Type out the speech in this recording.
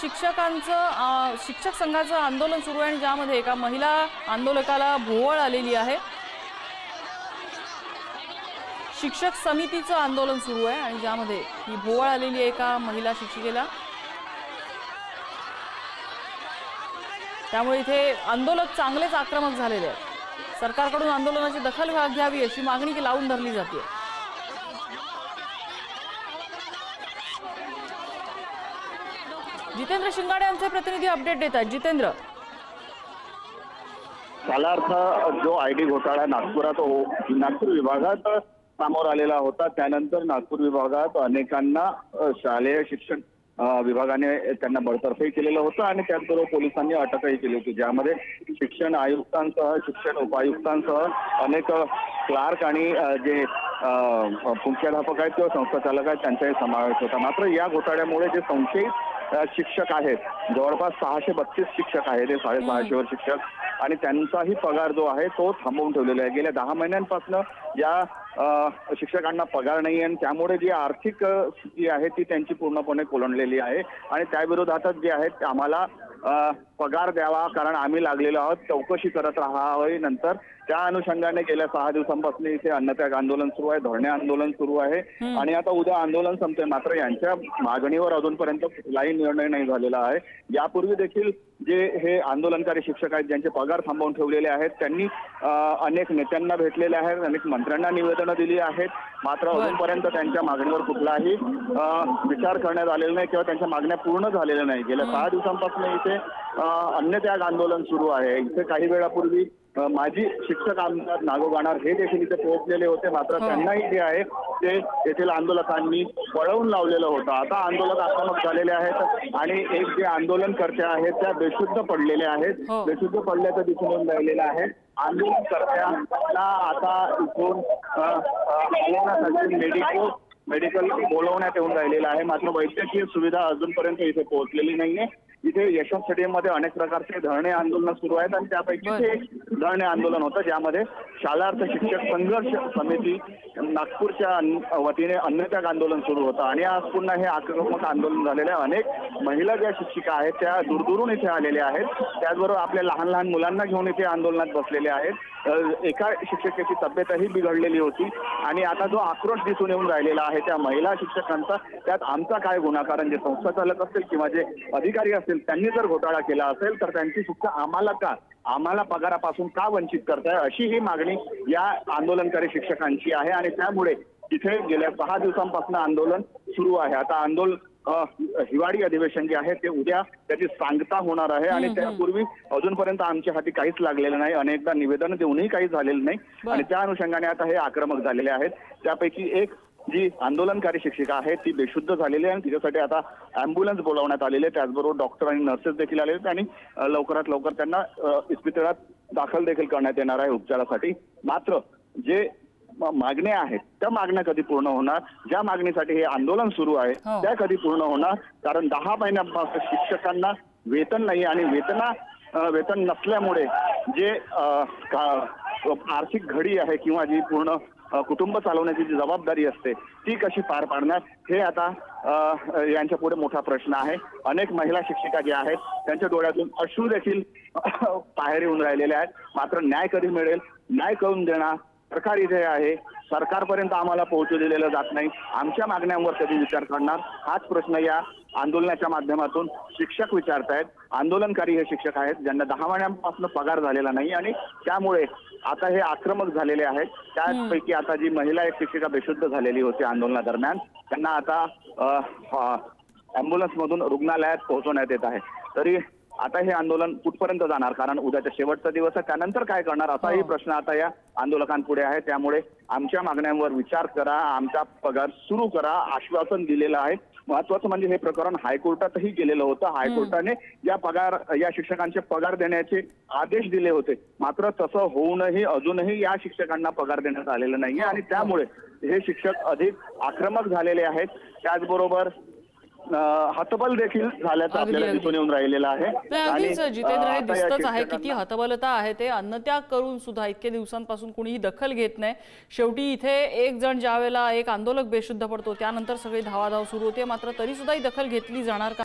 शिक्षक संघाचं आंदोलन सुरू आहे आणि ज्यामध्ये एका महिला आंदोलकाला भोवळ आलेली आहे। शिक्षक समितीचं आंदोलन सुरू आहे आणि ज्यामध्ये ही भोवळ आलेली आहे एका महिला शिक्षिकेला। त्यामुळे इथे आंदोलक चांगलेच आक्रमक झालेले आहेत। सरकारकडून आंदोलनाची दखल घ्यावी अशी मागणी लावून धरली जाते। जितेंद्र शिंगाडे आमचे प्रतिनिधी अपडेट देत आहेत। जितेंद्र, शालार्थ जो आयडी घोटाळा नागपूर विभागात समोर आलेला होता, त्यानंतर नागपूर विभागात अनेकांना शालेय शिक्षण विभागाने त्यांना बडतर्फही केलेलं होतं आणि त्याचबरोबर पोलिसांनी अटकही केली होती, ज्यामध्ये शिक्षण आयुक्तांसह शिक्षण उपायुक्तांसह अनेक क्लार्क आणि जे मुख्याध्यापक आहेत किंवा संस्था चालक आहेत त्यांचाही समावेश होता। मात्र या घोटाळ्यामुळे जे संशयित शिक्षक आहेत, जवळपास 632 शिक्षक आहेत, ते 650 वर शिक्षक, आणि त्यांचाही पगार जो आहे तो थांबवून ठेवलेला आहे। गेल्या 10 महिन्यांपासून या शिक्षकांना पगार नाही आणि त्यामुळे जी आर्थिक स्थिती आहे ती त्यांची पूर्णपणे कोलमडलेली आहे आणि त्या विरोधातच जे आहेत आम्हाला पगार द्यावा, कारण आम्ही लागलेलो आहोत, चौकशी करत राहावी। नंतर त्या अनुषंगाने गेल्या 6 दिवसांपासून इथे अन्नत्याग आंदोलन सुरू आहे, धरणे आंदोलन सुरू आहे आणि आता उद्या आंदोलन संपते। मात्र यांच्या मागणीवर अजूनपर्यंत कुठलाही निर्णय नाही झालेला आहे। यापूर्वी देखील जे हे आंदोलनकारी शिक्षक आहेत ज्यांचे पगार थांबवून ठेवलेले आहेत त्यांनी अनेक नेत्यांना भेटलेले आहेत, अनेक मंत्र्यांना निवेदनं दिली आहेत, मात्र अजूनपर्यंत त्यांच्या मागणीवर कुठलाही विचार करण्यात आलेला नाही किंवा त्यांच्या मागण्या पूर्ण झालेल्या नाही। गेल्या 6 दिवसांपासून इथे अन्नत्याग आंदोलन सुरू आहे। इथे काही वेळापूर्वी माजी शिक्षक आमदार नागो गाणार हे देखील इथे पोहोचलेले होते, मात्र त्यांनाही जे आहे ते येथील आंदोलकांनी पळवून लावलेलं होतं। आता आंदोलक आक्रमक झालेले आहेत आणि एक जे आंदोलनकर्ते आहेत त्या बेशुद्ध पडलेले आहेत, बेशुद्ध पडल्याचं दिसून येऊन राहिलेलं आहे। आंदोलनकर्त्यांना आता इथून मेडिकल बोलवण्यात येऊन राहिलेलं आहे, मात्र वैद्यकीय सुविधा अजूनपर्यंत इथे पोहोचलेली नाहीये। इथे यशवंत स्टेडियम मध्ये अनेक प्रकारचे धरणे आंदोलन सुरू आहेत आणि त्यापैकी ते धरणे आंदोलन होतं, ज्यामध्ये शालार्थ शिक्षक संघर्ष समिती नागपूरच्या वतीने अन्नत्याग आंदोलन सुरू होतं आणि आज पुन्हा हे आक्रमक आंदोलन झालेलं आहे। अनेक महिला ज्या शिक्षिका आहेत त्या दूरदूरून इथे आलेल्या आहेत, त्याचबरोबर आपल्या लहान लहान मुलांना घेऊन इथे आंदोलनात बसलेले आहेत। एका शिक्षकेची तब्येतही बिघडलेली होती आणि आता जो आक्रोश दिसून येऊन राहिलेला आहे त्या महिला शिक्षकांचा, त्यात आमचा काय गुन्हा, कारण जे संस्था चालक असतील किंवा जे अधिकारी असतील त्यांनी जर घोटाळा केला असेल तर त्यांची शिक्षा आम्हाला का, आम्हाला पगारापासून का वंचित करताय, अशी ही मागणी या आंदोलनकारी शिक्षकांची आहे आणि त्यामुळे इथे गेल्या 6 दिवसांपासून आंदोलन सुरू आहे। आता हिवाळी अधिवेशन जे आहे ते उद्या त्याची सांगता होणार आहे आणि त्यापूर्वी अजूनपर्यंत आमच्या हाती काहीच लागलेलं नाही, अनेकदा निवेदन देऊनही काही झालेलं नाही आणि त्या अनुषंगाने आता हे आक्रमक झालेले आहेत। त्यापैकी एक जी आंदोलनकारी शिक्षिका आहे ती बेशुद्ध झालेली आहे आणि तिच्यासाठी आता अँब्युलन्स बोलावण्यात आलेले, त्याचबरोबर डॉक्टर आणि नर्सेस देखील आलेले आणि लवकरात लवकर त्यांना इस्पितळात दाखल देखील करण्यात येणार आहे उपचारासाठी। मात्र जे मागण्या आहेत त्या मागण्या कधी पूर्ण होणार, ज्या मागणीसाठी हे आंदोलन सुरू आहे त्या कधी पूर्ण होणार, कारण 10 महिन्यापासून शिक्षकांना वेतन नाही आणि वेतन नसल्यामुळे जे आर्थिक घडी आहे किंवा जी पूर्ण कुटुंब चालवण्याची जी जबाबदारी असते ती कशी पार पाडणार, हे आता यांच्या पुढे मोठा प्रश्न आहे। अनेक महिला शिक्षिका ज्या आहेत त्यांच्या डोळ्यातून अश्रू देखील बाहेर येऊन राहिलेले आहेत, मात्र न्याय कधी मिळेल, न्याय करून देणार सरकार इथे आहे, सरकारपर्यंत आम्हाला पोहोचू दिलेलं जात नाही, आमच्या मागण्यांवर कधी विचार करणार, हाच प्रश्न या आंदोलनाच्या माध्यमातून शिक्षक विचारतायत। आंदोलनकारी हे शिक्षक आहेत ज्यांना 10 महिन्यांपासून पगार झालेला नाही आणि त्यामुळे आता हे आक्रमक झालेले आहेत। त्यापैकी आता जी महिला एक शिक्षिका बेशुद्ध झालेली होती आंदोलनादरम्यान, त्यांना आता अँब्युलन्स मधून रुग्णालयात पोहोचवण्यात येत आहे। तरी आता हे आंदोलन कुठपर्यंत जाणार, कारण उद्याचा शेवटचा दिवस आहे, त्यानंतर काय करणार असाही प्रश्न आता या आंदोलकांपुढे आहे। त्यामुळे आमच्या मागण्यांवर विचार करा, आमचा पगार सुरू करा, आश्वासन दिलेलं आहे। महत्वाचं म्हणजे हे प्रकरण हायकोर्टातही गेलेलं होतं, हायकोर्टाने या शिक्षकांचे पगार देण्याचे आदेश दिले होते, मात्र तसं होऊनही अजूनही या शिक्षकांना पगार देण्यात आलेला नाहीये आणि त्यामुळे हे शिक्षक अधिक आक्रमक झालेले आहेत। त्याचबरोबर हतबल देखील झाल्याचं आपल्याला दिसून येऊन राहिलेलं आहे आणि जितेंद्र हे दिसतच आहे किती हतबलता आहे ते। अन्नत्याग करून सुद्धा इतके दिवसांपासून कोणीही दखल घेत नाही। शेवटी इथे एक जण ज्यावेळेला एक आंदोलक बेशुद्ध पडतो त्यानंतर सगळी धावाधाव सुरू होते, मात्र तरी सुद्धा ही दखल घेतली जाणार का?